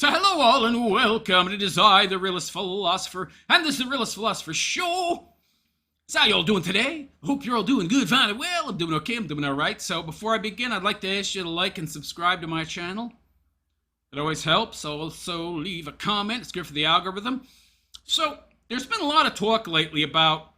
So hello all and welcome. It is I, the Realist Philosopher, and this is the Realist Philosopher Show. So how y'all doing today? I hope you're all doing good, fine, and well. I'm doing okay, I'm doing alright. So before I begin, I'd like to ask you to like and subscribe to my channel. It always helps. Also leave a comment. It's good for the algorithm. So there's been a lot of talk lately about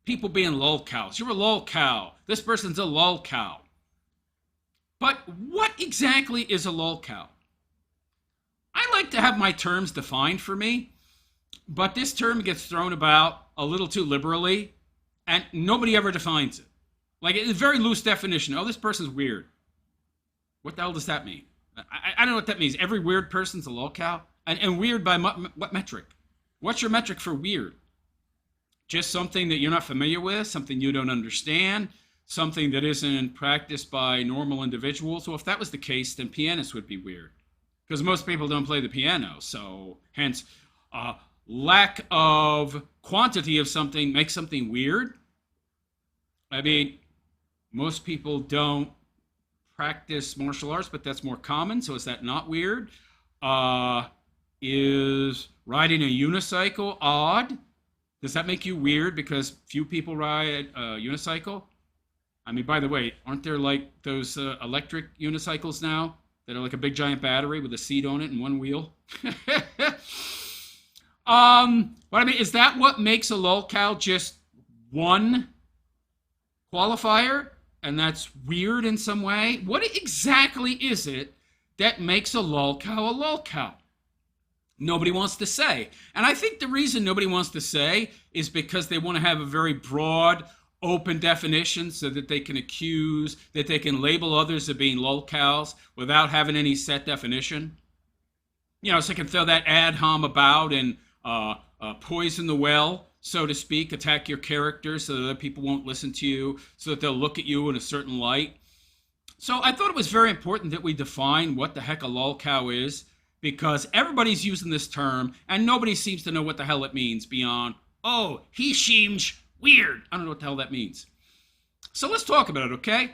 people being lolcows. You're a lolcow. This person's a lolcow. But what exactly is a lolcow? I like to have my terms defined for me, but this term gets thrown about a little too liberally, and nobody ever defines it. Like, it's a very loose definition. Oh, this person's weird. What the hell does that mean? I don't know what that means. Every weird person's a lolcow? And weird by what metric? What's your metric for weird? Just something that you're not familiar with, something you don't understand, something that isn't practiced by normal individuals? Well, if that was the case, then pianists would be weird. Because most people don't play the piano, so hence lack of quantity of something makes something weird. I mean, most people don't practice martial arts, but that's more common, so is that not weird? Is riding a unicycle odd? Does that make you weird because few people ride a unicycle? I mean, by the way, aren't there like those electric unicycles now? That are like a big giant battery with a seat on it and one wheel. But I mean, is that what makes a lolcow just one qualifier? And that's weird in some way? What exactly is it that makes a lolcow? Nobody wants to say. And I think the reason nobody wants to say is because they want to have a very broad, open definition so that they can label others as being lolcows without having any set definition. You know, so they can throw that ad hom about and poison the well, so to speak, attack your character so that other people won't listen to you, so that they'll look at you in a certain light. So I thought it was very important that we define what the heck a lolcow is, because everybody's using this term and nobody seems to know what the hell it means beyond, oh, he seems weird. I don't know what the hell that means. So let's talk about it, okay?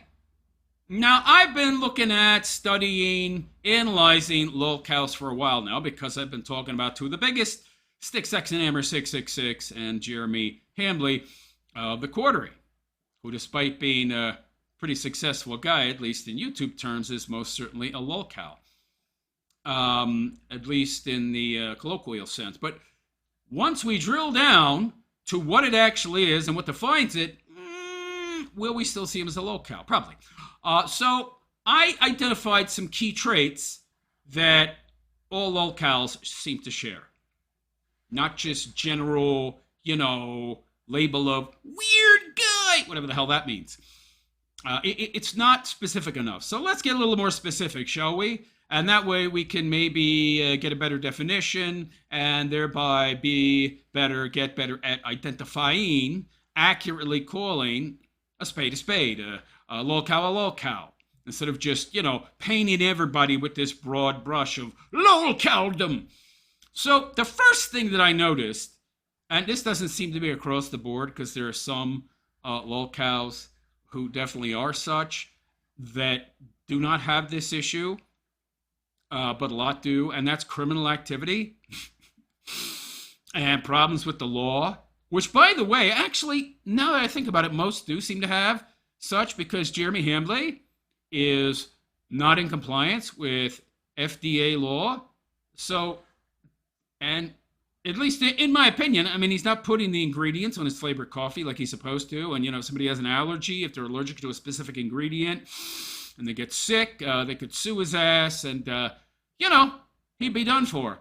Now, I've been looking at studying, analyzing lolcows for a while now because I've been talking about two of the biggest, Sticks X and Hammer 666 and Jeremy Hambley of the Quartery, who despite being a pretty successful guy, at least in YouTube terms, is most certainly a lolcow, at least in the colloquial sense. But once we drill down to what it actually is and what defines it, will we still see him as a lolcow? Probably. So I identified some key traits that all lolcows seem to share. Not just general, label of weird guy, whatever the hell that means. It's not specific enough. So let's get a little more specific, shall we? And that way we can maybe get a better definition and thereby get better at identifying, accurately calling a spade, a lolcow, instead of just, painting everybody with this broad brush of lolcowdom. So the first thing that I noticed, and this doesn't seem to be across the board because there are some lolcows who definitely are such that do not have this issue, but a lot do, and that's criminal activity and problems with the law, which, by the way, actually, now that I think about it, most do seem to have such because Jeremy Hambley is not in compliance with FDA law. So, and at least in my opinion, I mean, he's not putting the ingredients on his flavored coffee like he's supposed to. And, if somebody has an allergy, if they're allergic to a specific ingredient and they get sick, they could sue his ass and, he'd be done for.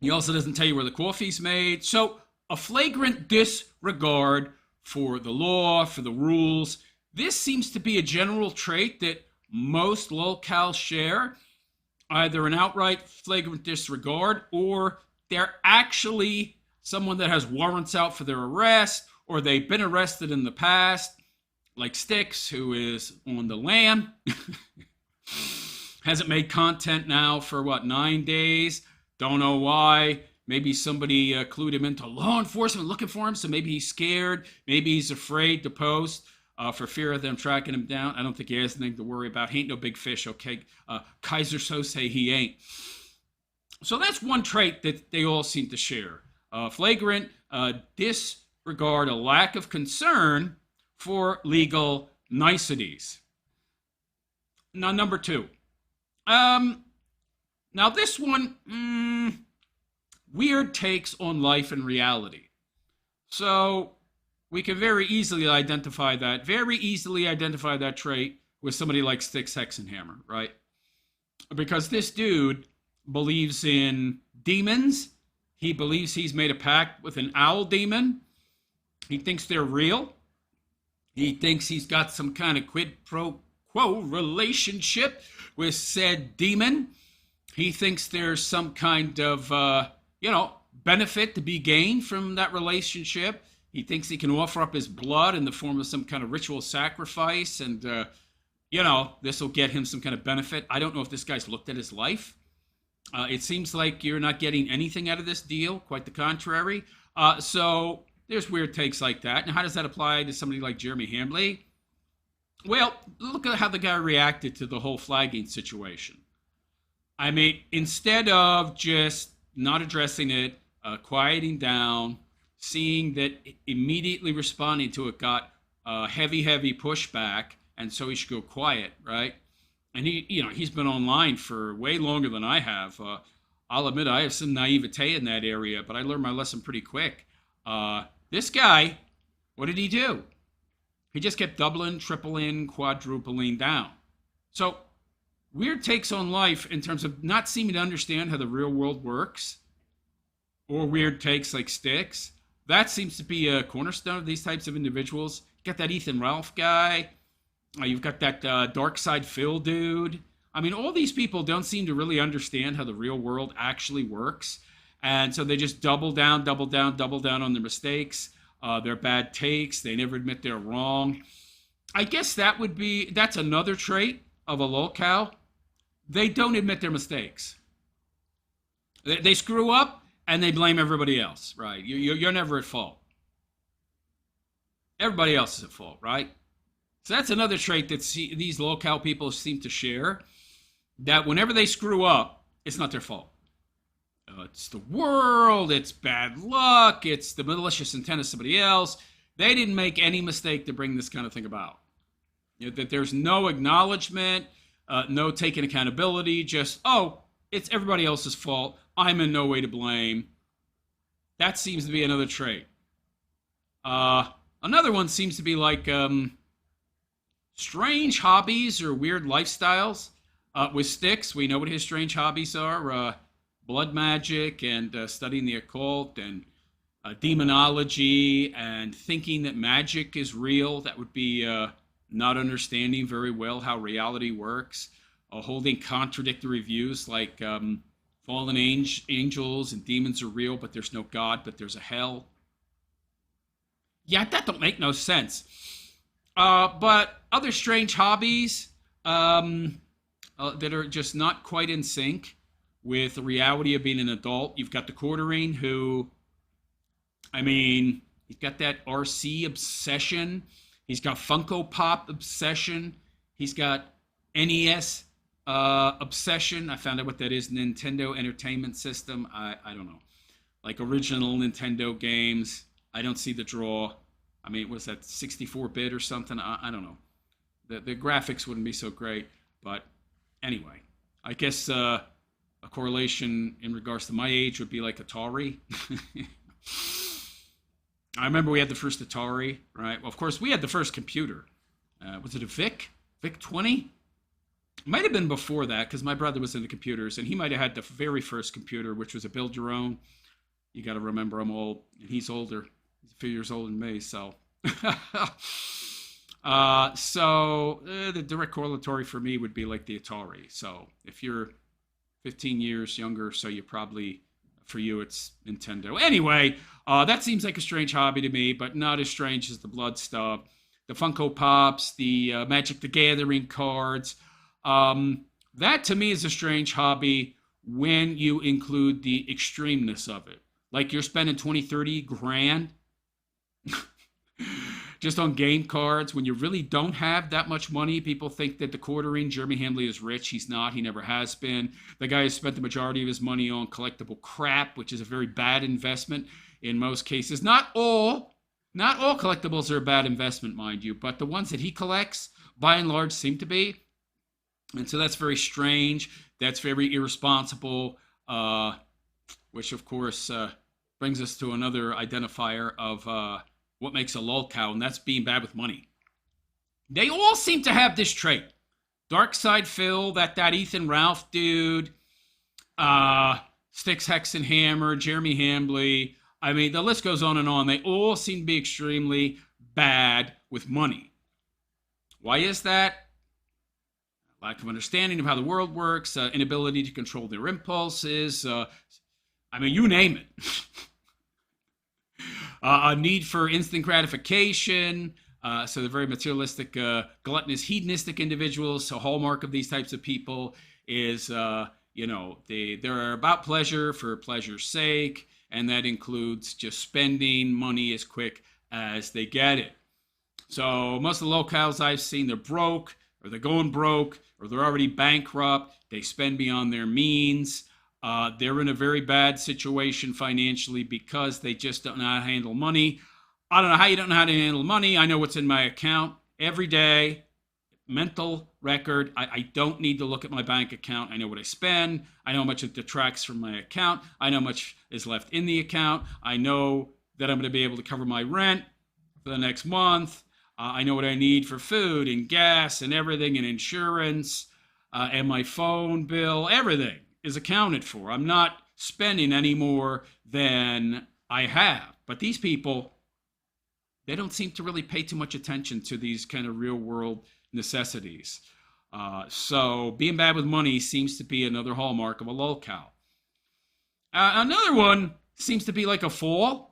He also doesn't tell you where the coffee's made. So a flagrant disregard for the law, for the rules. This seems to be a general trait that most lolcows share. Either an outright flagrant disregard, or they're actually someone that has warrants out for their arrest, or they've been arrested in the past, like Sticks, who is on the lam. Hasn't made content now for, 9 days? Don't know why. Maybe somebody clued him into law enforcement looking for him, so maybe he's scared. Maybe he's afraid to post. for fear of them tracking him down. I don't think he has anything to worry about. He ain't no big fish, okay? Kaiser Sose, he ain't. So that's one trait that they all seem to share. Flagrant disregard, a lack of concern for legal niceties. Now, number two. Now this one, weird takes on life and reality. So we can very easily identify that trait with somebody like Styx Hexenhammer, right? Because this dude believes in demons. He believes he's made a pact with an owl demon. He thinks they're real. He thinks he's got some kind of quid pro quo relationship with said demon. He thinks there's some kind of, benefit to be gained from that relationship. He thinks he can offer up his blood in the form of some kind of ritual sacrifice, and, this will get him some kind of benefit. I don't know if this guy's looked at his life. It seems like you're not getting anything out of this deal, quite the contrary. So there's weird takes like that. And how does that apply to somebody like Jeremy Hambley? Well, look at how the guy reacted to the whole flagging situation. I mean, instead of just not addressing it, quieting down, seeing that immediately responding to it got heavy pushback, and so he should go quiet, right? And he's been online for way longer than I have. I'll admit I have some naivete in that area, but I learned my lesson pretty quick. This guy, what did he do? He just kept doubling, tripling, quadrupling down. So weird takes on life in terms of not seeming to understand how the real world works, or weird takes like Styx. That seems to be a cornerstone of these types of individuals. You got that Ethan Ralph guy. You've got that Dark Side Phil dude. I mean, all these people don't seem to really understand how the real world actually works. And so they just double down on their mistakes, their bad takes. They never admit they're wrong. I guess that's another trait of a Lolcow. They don't admit their mistakes. They screw up and they blame everybody else, right? You're never at fault. Everybody else is at fault, right? So that's another trait that these Lolcow people seem to share, that whenever they screw up, it's not their fault. It's the world, it's bad luck, it's the malicious intent of somebody else. They didn't make any mistake to bring this kind of thing about. That there's no acknowledgement, no taking accountability, just, it's everybody else's fault. I'm in no way to blame. That seems to be another trait. Another one seems to be like strange hobbies or weird lifestyles. With Styx, we know what his strange hobbies are. Blood magic and studying the occult and demonology and thinking that magic is real. That would be not understanding very well how reality works. Holding contradictory views like fallen angels and demons are real, but there's no God, but there's a hell. Yeah, that don't make no sense. But other strange hobbies that are just not quite in sync with the reality of being an adult. You've got the Quartering, who, he's got that RC obsession. He's got Funko Pop obsession. He's got NES obsession. I found out what that is, Nintendo Entertainment System. I don't know. Like original Nintendo games. I don't see the draw. Was that 64-bit or something? I don't know. The graphics wouldn't be so great. But anyway, I guess a correlation in regards to my age would be like Atari. I remember we had the first Atari, right? Well, of course, we had the first computer. Was it a VIC? VIC 20? It might have been before that, because my brother was into computers, and he might have had the very first computer, which was a build your own. You got to remember, I'm old, and he's older. He's a few years older than me, so. The direct correlatory for me would be like the Atari. So if you're 15 years younger, so you probably, for you, it's Nintendo. Anyway, that seems like a strange hobby to me, but not as strange as the blood stuff. The Funko Pops, the Magic the Gathering cards. That to me is a strange hobby when you include the extremeness of it. Like you're spending 20, 30 grand just on game cards. When you really don't have that much money, people think that the quartering, Jeremy Hambley is rich. He's not. He never has been. The guy has spent the majority of his money on collectible crap, which is a very bad investment in most cases. Not all collectibles are a bad investment, mind you, but the ones that he collects, by and large, seem to be. And so that's very strange. That's very irresponsible, which, of course, brings us to another identifier of what makes a lolcow, and that's being bad with money. They all seem to have this trait. Dark Side Phil, that Ethan Ralph dude, Styx Hexenhammer, Jeremy Hambley. I mean, the list goes on and on. They all seem to be extremely bad with money. Why is that? Lack of understanding of how the world works, inability to control their impulses. I mean, you name it. A need for instant gratification. So they're very materialistic, gluttonous, hedonistic individuals. So hallmark of these types of people is, they're about pleasure for pleasure's sake. And that includes just spending money as quick as they get it. So most of the lolcows I've seen, they're broke, or they're going broke, or they're already bankrupt. They spend beyond their means. They're in a very bad situation financially because they just don't know how to handle money. I don't know how you don't know how to handle money. I know what's in my account every day. Mental record. I don't need to look at my bank account. I know what I spend. I know how much it detracts from my account. I know how much is left in the account. I know that I'm going to be able to cover my rent for the next month. I know what I need for food and gas and everything and insurance and my phone bill. Everything is accounted for. I'm not spending any more than I have. But these people, they don't seem to really pay too much attention to these kind of real world necessities. So being bad with money seems to be another hallmark of a lolcow. Another one seems to be like a fall.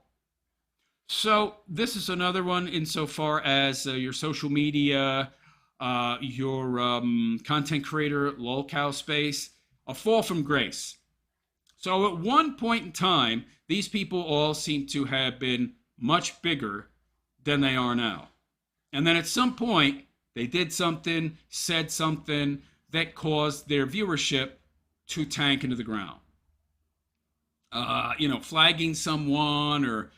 So this is another one insofar as your social media, your content creator, lolcow space, a fall from grace. So at one point in time, these people all seem to have been much bigger than they are now. And then at some point, they did something, said something that caused their viewership to tank into the ground. Flagging someone or,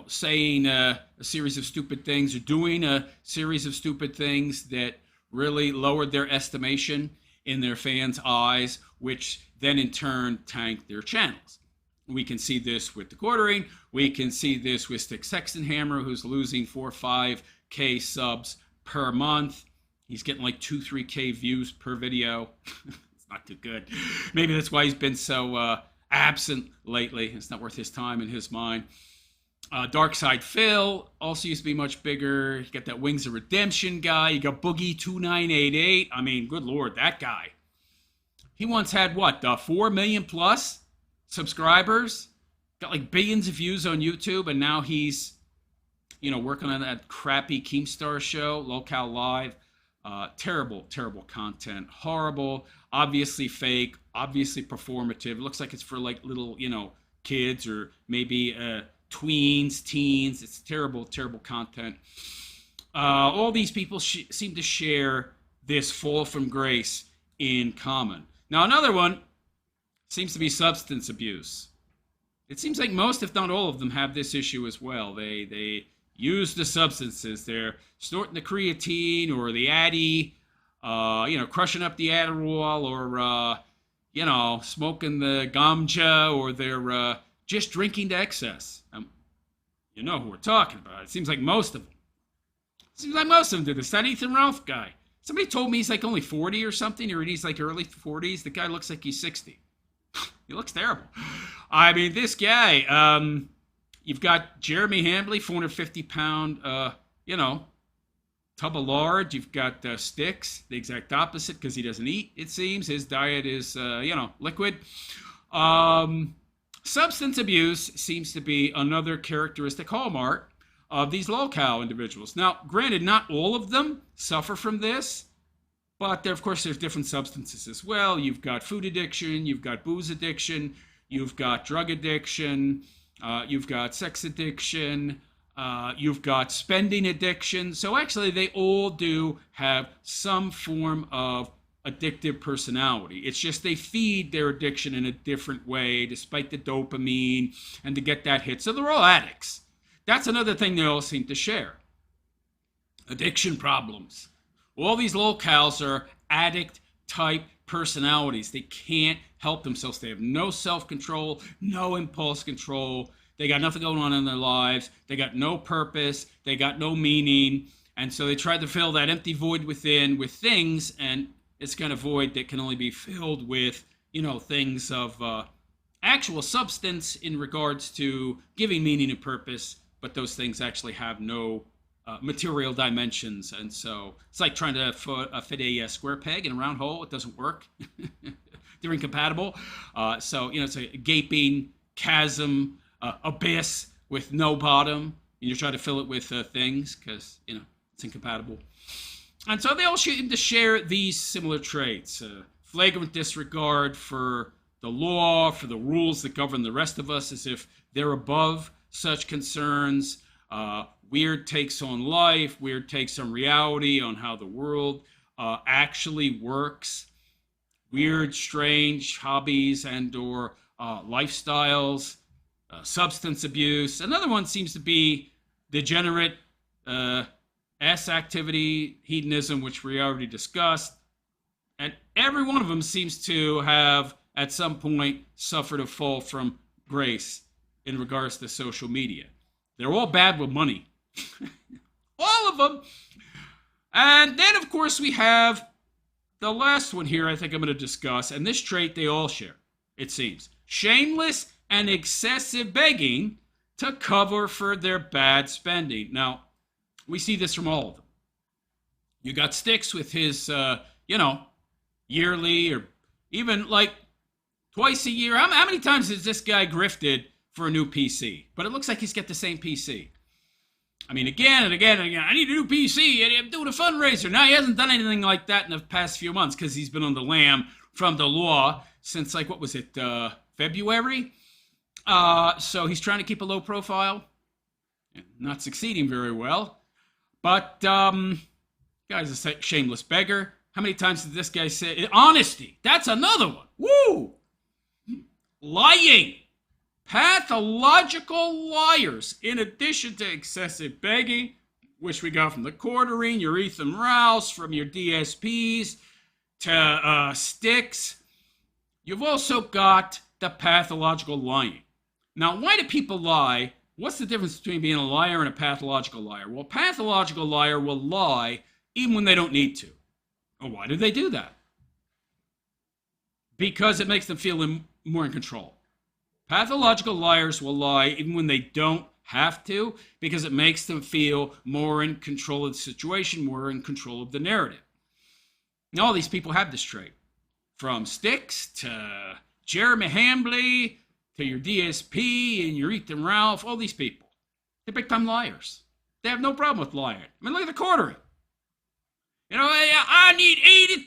saying a series of stupid things or doing a series of stupid things that really lowered their estimation in their fans' eyes, which then in turn tanked their channels. We can see this with the quartering. We can see this with Styx Hexenhammer, who's losing 4 or 5K subs per month. He's getting like 2-3K views per video. It's not too good. Maybe that's why he's been so absent lately. It's not worth his time in his mind. Dark Side Phil also used to be much bigger. You got that Wings of Redemption guy. You got Boogie2988. I mean, good Lord, that guy. He once had 4 million plus subscribers. Got like billions of views on YouTube, and now he's, working on that crappy Keemstar show, Lolcow Live. Terrible content. Horrible. Obviously fake. Obviously performative. It looks like it's for like little, kids or maybe tweens, teens. It's terrible content. All these people seem to share this fall from grace in common. Now, another one seems to be substance abuse. It seems like most, if not all of them, have this issue as well. They use the substances. They're snorting the creatine or the Addy, crushing up the Adderall, or, smoking the Gamja, or they're just drinking to excess. You know who we're talking about. It seems like most of them. Do this. That Ethan Ralph guy. Somebody told me he's like only 40 or something, or he's like early 40s. The guy looks like he's 60. He looks terrible. I mean, this guy, you've got Jeremy Hambley, 450-pound, tub of lard. You've got Styx, the exact opposite, because he doesn't eat, it seems. His diet is, liquid. Substance abuse seems to be another characteristic hallmark of these lolcow individuals. Now, granted, not all of them suffer from this, but of course, there's different substances as well. You've got food addiction, you've got booze addiction, you've got drug addiction, you've got sex addiction, You've got spending addiction. So actually, they all do have some form of addictive personality. It's just they feed their addiction in a different way, despite the dopamine and to get that hit. So they're all addicts. That's another thing they all seem to share. Addiction problems. All these lolcows are addict-type personalities. They can't help themselves. They have no self-control, no impulse control. They got nothing going on in their lives. They got no purpose. They got no meaning. And so they try to fill that empty void within with things, and it's kind of void that can only be filled with, things of actual substance in regards to giving meaning and purpose, but those things actually have no material dimensions. And so it's like trying to fit a square peg in a round hole. It doesn't work. They're incompatible. So it's a gaping chasm, abyss with no bottom. And you try to fill it with things because, it's incompatible. And so they all seem to share these similar traits. Flagrant disregard for the law, for the rules that govern the rest of us, as if they're above such concerns. Weird takes on life, weird takes on reality, on how the world actually works. Weird, strange hobbies and or lifestyles. Substance abuse. Another one seems to be degenerate activity, hedonism, which we already discussed. And every one of them seems to have, at some point, suffered a fall from grace in regards to social media. They're all bad with money. All of them. And then, of course, we have the last one here I think I'm going to discuss. And this trait they all share, it seems. Shameless and excessive begging to cover for their bad spending. Now, we see this from all of them. You got Sticks with his, yearly or even like twice a year. How many times has this guy grifted for a new PC? But it looks like he's got the same PC. I mean, again and again and again, I need a new PC, and I'm doing a fundraiser. Now, he hasn't done anything like that in the past few months because he's been on the lam from the law since, February? So he's trying to keep a low profile. Not succeeding very well. But, guy's a shameless beggar. How many times did this guy say, honesty, that's another one. Woo! Lying. Pathological liars, in addition to excessive begging, which we got from the quartering, your Ethan Rouse, from your DSPs, to Sticks. You've also got the pathological lying. Now, why do people lie? What's the difference between being a liar and a pathological liar? Well, a pathological liar will lie even when they don't need to. Well, why do they do that? Because it makes them feel more in control. Pathological liars will lie even when they don't have to, because it makes them feel more in control of the situation, more in control of the narrative. Now, all these people have this trait. From Sticks to Jeremy Hambley to your DSP and your Ethan Ralph, all these people. They're big-time liars. They have no problem with lying. I mean, look at the quartering. I need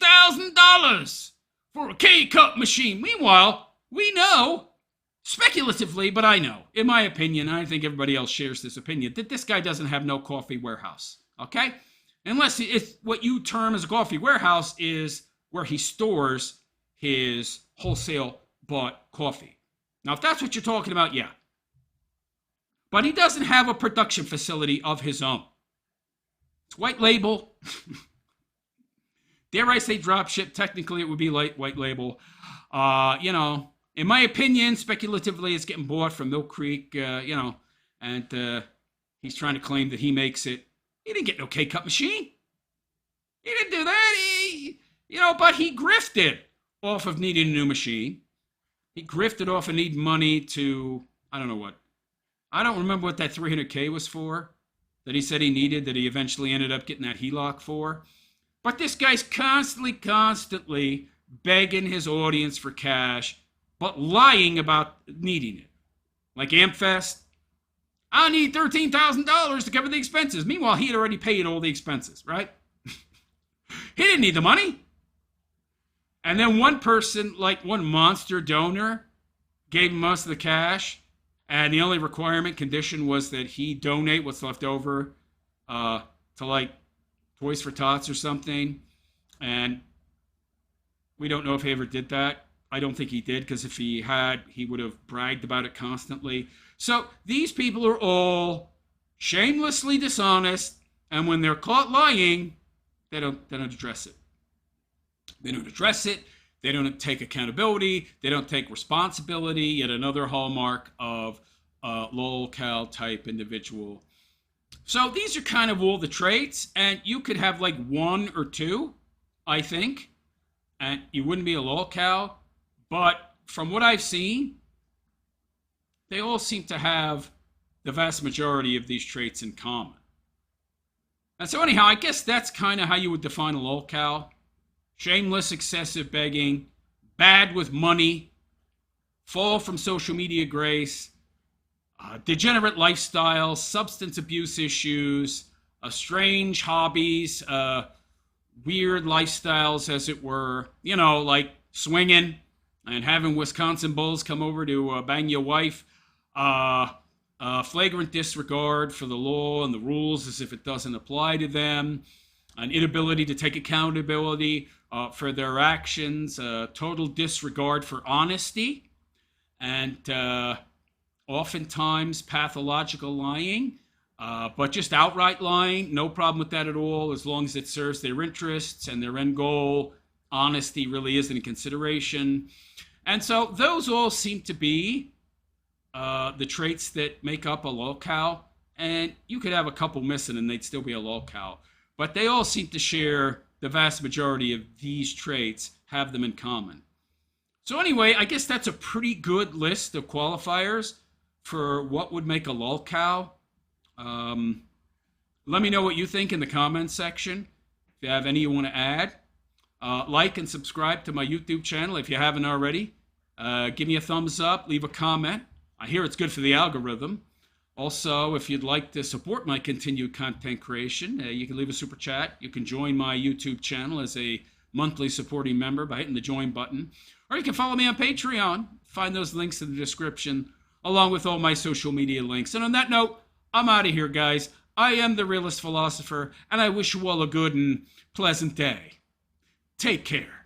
$80,000 for a K-cup machine. Meanwhile, we know, speculatively, but I know, in my opinion, and I think everybody else shares this opinion, that this guy doesn't have no coffee warehouse, okay? Unless it's what you term as a coffee warehouse is where he stores his wholesale bought coffee. Now, if that's what you're talking about, yeah. But he doesn't have a production facility of his own. It's white label. Dare I say drop ship? Technically, it would be like white label. In my opinion, speculatively, it's getting bought from Mill Creek, and he's trying to claim that he makes it. He didn't get no K-cup machine. He didn't do that. But he grifted off of needing a new machine. He grifted off of needing money to, I don't know what. I don't remember what that $300K was for that he said he needed, that he eventually ended up getting that HELOC for. But this guy's constantly begging his audience for cash, but lying about needing it. Like AmpFest, I need $13,000 to cover the expenses. Meanwhile, he had already paid all the expenses, right? He didn't need the money. And then one person, like one monster donor, gave him most of the cash. And the only requirement condition was that he donate what's left over to like Toys for Tots or something. And we don't know if he ever did that. I don't think he did, because if he had, he would have bragged about it constantly. So these people are all shamelessly dishonest, and when they're caught lying, they don't address it. They don't address it. They don't take accountability. They don't take responsibility. Yet another hallmark of a Lolcow type individual. So these are kind of all the traits, and you could have like one or two, I think, and you wouldn't be a Lolcow. But from what I've seen, they all seem to have the vast majority of these traits in common. And so anyhow, I guess that's kind of how you would define a Lolcow. Shameless, excessive begging, bad with money, fall from social media grace, degenerate lifestyle, substance abuse issues, strange hobbies, weird lifestyles, as it were, you know, like swinging and having Wisconsin bulls come over to bang your wife, flagrant disregard for the law and the rules as if it doesn't apply to them, an inability to take accountability for their actions, total disregard for honesty, and oftentimes pathological lying, but just outright lying, no problem with that at all, as long as it serves their interests and their end goal. Honesty really isn't a consideration. And so those all seem to be the traits that make up a Lolcow. And you could have a couple missing and they'd still be a Lolcow. But they all seem to share the vast majority of these traits, have them in common. So anyway, I guess that's a pretty good list of qualifiers for what would make a Lolcow. Let me know what you think in the comments section. If you have any you want to add. Like and subscribe to my YouTube channel if you haven't already. Give me a thumbs up, leave a comment. I hear it's good for the algorithm. Also, if you'd like to support my continued content creation, you can leave a super chat. You can join my YouTube channel as a monthly supporting member by hitting the join button. Or you can follow me on Patreon. Find those links in the description, along with all my social media links. And on that note, I'm out of here, guys. I am the Realist Philosopher, and I wish you all a good and pleasant day. Take care.